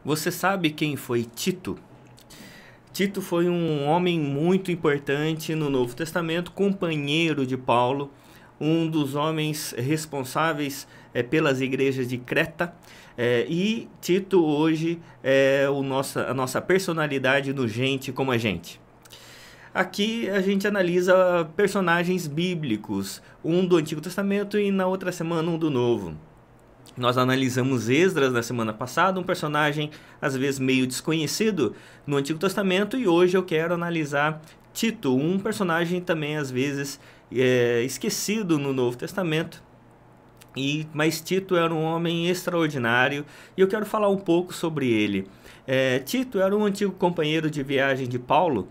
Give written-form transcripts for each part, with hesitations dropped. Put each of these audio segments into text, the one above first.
Você sabe quem foi Tito? Tito foi um homem muito importante no Novo Testamento, companheiro de Paulo, um dos homens responsáveis pelas igrejas de Creta. E Tito hoje é a nossa personalidade no Gente como a Gente. Aqui a gente analisa personagens bíblicos, um do Antigo Testamento e na outra semana um do Novo. Nós analisamos Esdras na semana passada, um personagem às vezes meio desconhecido no Antigo Testamento, e hoje eu quero analisar Tito, um personagem também às vezes esquecido no Novo Testamento. Mas Tito era um homem extraordinário e eu quero falar um pouco sobre ele. Tito era um antigo companheiro de viagem de Paulo.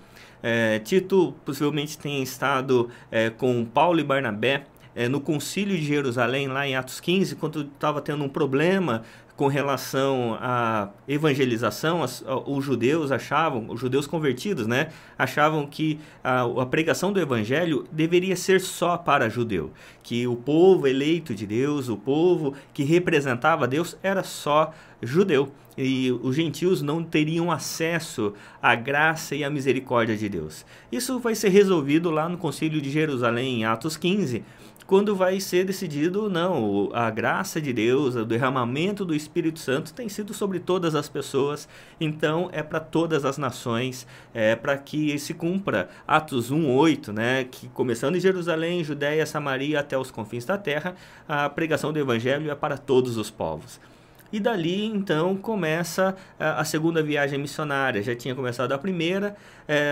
Tito possivelmente tenha estado com Paulo e Barnabé no Concílio de Jerusalém, lá em Atos 15, quando estava tendo um problema com relação à evangelização. Os judeus convertidos, né, achavam que a pregação do evangelho deveria ser só para judeu, que o povo eleito de Deus, o povo que representava Deus, era só judeu, e os gentios não teriam acesso à graça e à misericórdia de Deus. Isso vai ser resolvido lá no Concílio de Jerusalém, em Atos 15, quando vai ser decidido, não, a graça de Deus, o derramamento do Espírito Santo tem sido sobre todas as pessoas, então é para todas as nações, para que se cumpra Atos 1:8, né, que começando em Jerusalém, Judéia, Samaria, até os confins da terra, a pregação do Evangelho é para todos os povos. E dali, então, começa a segunda viagem missionária. Já tinha começado a primeira,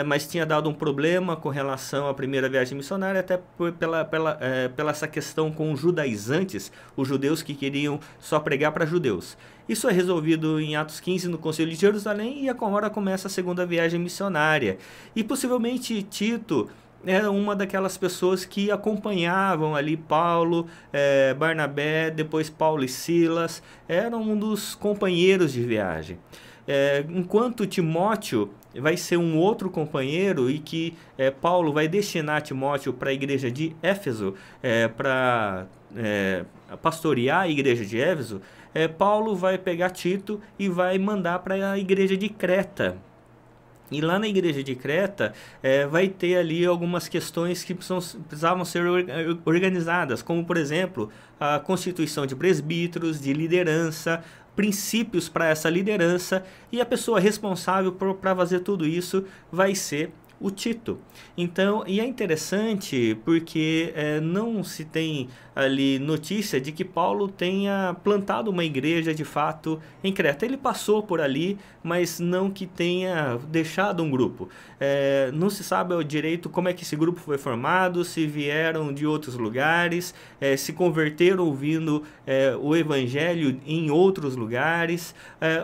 mas tinha dado um problema com relação à primeira viagem missionária, até pela essa questão com os judaizantes, os judeus que queriam só pregar para judeus. Isso é resolvido em Atos 15, no Concílio de Jerusalém, e agora começa a segunda viagem missionária. E possivelmente Tito era uma daquelas pessoas que acompanhavam ali Paulo, Barnabé, depois Paulo e Silas, eram um dos companheiros de viagem. Enquanto Timóteo vai ser um outro companheiro, e que Paulo vai destinar Timóteo para a igreja de Éfeso, para pastorear a igreja de Éfeso, Paulo vai pegar Tito e vai mandar para a igreja de Creta. E lá na igreja de Creta vai ter ali algumas questões que precisavam ser organizadas, como por exemplo a constituição de presbíteros, de liderança, princípios para essa liderança, e a pessoa responsável para fazer tudo isso vai ser o Tito. Então, e é interessante porque não se tem ali notícia de que Paulo tenha plantado uma igreja de fato em Creta. Ele passou por ali, mas não que tenha deixado um grupo. Não se sabe ao direito como é que esse grupo foi formado, se vieram de outros lugares, se converteram ouvindo o evangelho em outros lugares,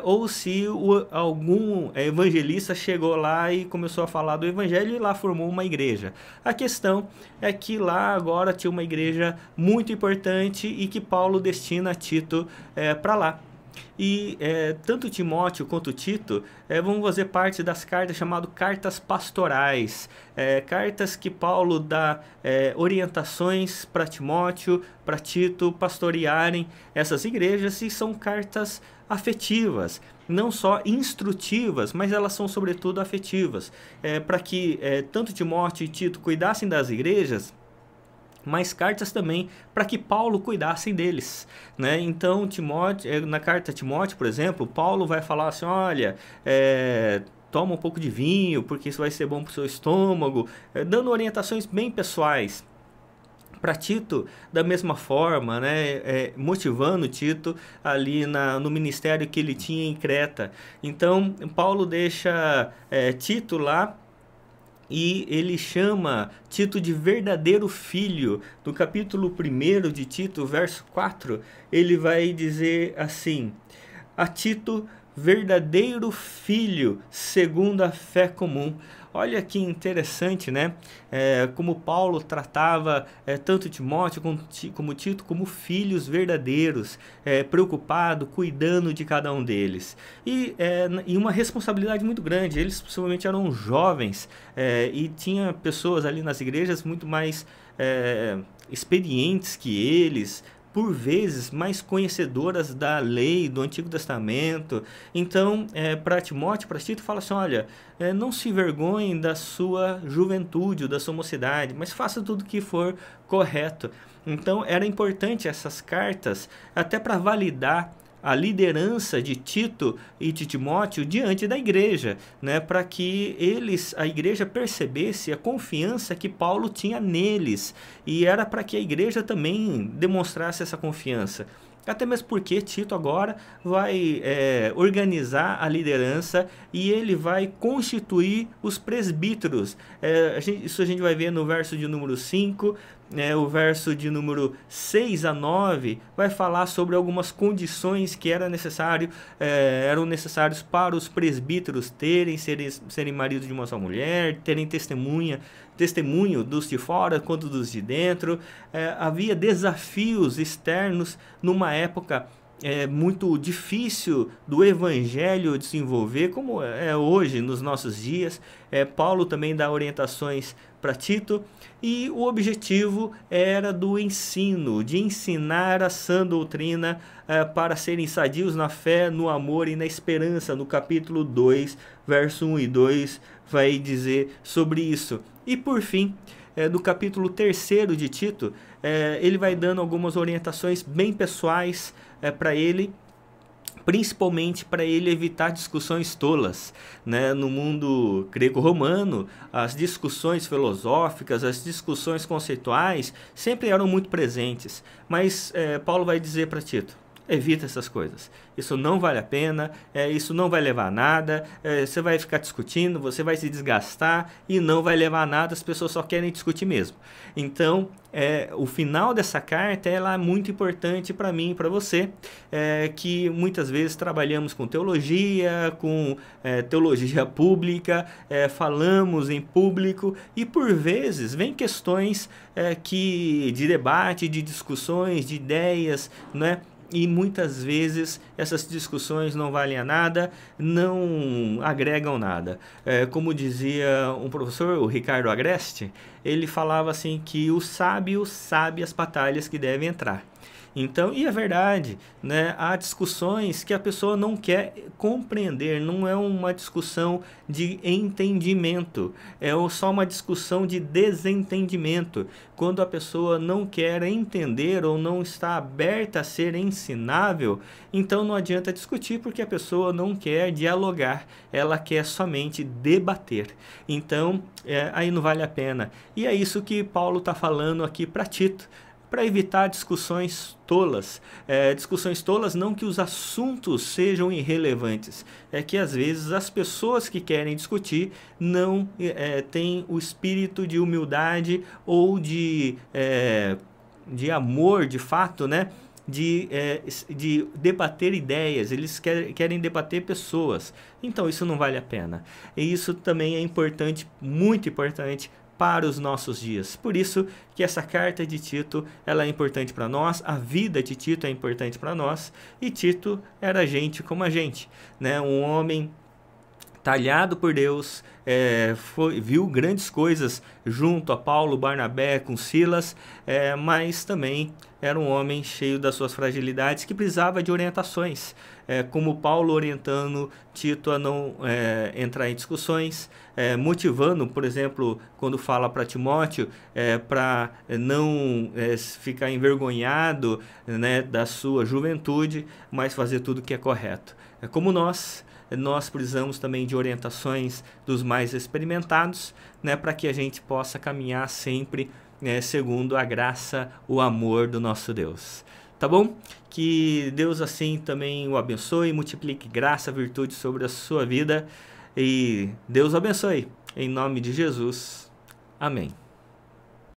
ou se algum evangelista chegou lá e começou a falar do evangelho e lá formou uma igreja. A questão é que lá agora tinha uma igreja muito importante e que Paulo destina Tito para lá. E tanto Timóteo quanto Tito vão fazer parte das cartas chamadas cartas pastorais, cartas que Paulo dá orientações para Timóteo, para Tito pastorearem essas igrejas, e são cartas afetivas, não só instrutivas, mas elas são sobretudo afetivas, para que tanto Timóteo e Tito cuidassem das igrejas, mas cartas também para que Paulo cuidasse deles, né? Então, na carta a Timóteo, por exemplo, Paulo vai falar assim, olha, toma um pouco de vinho, porque isso vai ser bom para o seu estômago, dando orientações bem pessoais. Para Tito, da mesma forma, né, motivando Tito ali no ministério que ele tinha em Creta. Então, Paulo deixa Tito lá, e ele chama Tito de verdadeiro filho. No capítulo 1 de Tito, verso 4, ele vai dizer assim: a Tito, verdadeiro filho, segundo a fé comum. Olha que interessante, né? Como Paulo tratava tanto Timóteo como Tito como filhos verdadeiros, preocupado, cuidando de cada um deles. E uma responsabilidade muito grande. Eles possivelmente eram jovens, e tinha pessoas ali nas igrejas muito mais experientes que eles, por vezes, mais conhecedoras da lei, do Antigo Testamento. Então, para Timóteo, para Tito, fala assim, olha, não se envergonhe da sua juventude, da sua mocidade, mas faça tudo que for correto. Então, era importante essas cartas, até para validar a liderança de Tito e de Timóteo diante da igreja, né, para que a igreja percebesse a confiança que Paulo tinha neles, e era para que a igreja também demonstrasse essa confiança. Até mesmo porque Tito agora vai organizar a liderança e ele vai constituir os presbíteros. Isso a gente vai ver no verso de número 5, o verso de número 6 a 9 vai falar sobre algumas condições que eram necessários para os presbíteros serem maridos de uma só mulher, terem testemunho dos de fora quanto dos de dentro. Havia desafios externos numa época muito difícil do evangelho desenvolver, como é hoje nos nossos dias. Paulo também dá orientações para Tito, e o objetivo era do ensino, de ensinar a sã doutrina para serem sadios na fé, no amor e na esperança. No capítulo 2, verso 1 e 2 vai dizer sobre isso. E por fim, do capítulo 3 de Tito, ele vai dando algumas orientações bem pessoais para ele, principalmente para ele evitar discussões tolas, né? No mundo greco-romano, as discussões filosóficas, as discussões conceituais sempre eram muito presentes, mas Paulo vai dizer para Tito, evita essas coisas, isso não vale a pena, isso não vai levar a nada, você vai ficar discutindo, você vai se desgastar e não vai levar a nada, as pessoas só querem discutir mesmo. Então, o final dessa carta ela é muito importante para mim e para você, que muitas vezes trabalhamos com teologia pública, falamos em público e por vezes vem questões de debate, de discussões, de ideias, né? E muitas vezes essas discussões não valem a nada, não agregam nada. Como dizia um professor, o Ricardo Agreste, ele falava assim que o sábio sabe as batalhas que deve entrar. Então, e é verdade, né? Há discussões que a pessoa não quer compreender, não é uma discussão de entendimento, é só uma discussão de desentendimento. Quando a pessoa não quer entender ou não está aberta a ser ensinável, então não adianta discutir, porque a pessoa não quer dialogar, ela quer somente debater. Então, aí não vale a pena. E é isso que Paulo está falando aqui para Tito, para evitar discussões tolas. Discussões tolas, não que os assuntos sejam irrelevantes, é que às vezes as pessoas que querem discutir não têm o espírito de humildade ou de amor, de fato, né? De debater ideias, eles querem debater pessoas. Então isso não vale a pena. E isso também é importante, muito importante, para os nossos dias. Por isso que essa carta de Tito, ela é importante para nós, a vida de Tito é importante para nós, e Tito era gente como a gente, né? Um homem talhado por Deus, viu grandes coisas junto a Paulo, Barnabé, com Silas, mas também era um homem cheio das suas fragilidades que precisava de orientações, como Paulo orientando Tito a não entrar em discussões, motivando, por exemplo, quando fala para Timóteo, para não ficar envergonhado, né, da sua juventude, mas fazer tudo que é correto. Como nós precisamos também de orientações dos mais experimentados, né, para que a gente possa caminhar sempre segundo a graça, o amor do nosso Deus. Tá bom? Que Deus assim também o abençoe, multiplique graça, virtude sobre a sua vida, e Deus abençoe. Em nome de Jesus. Amém.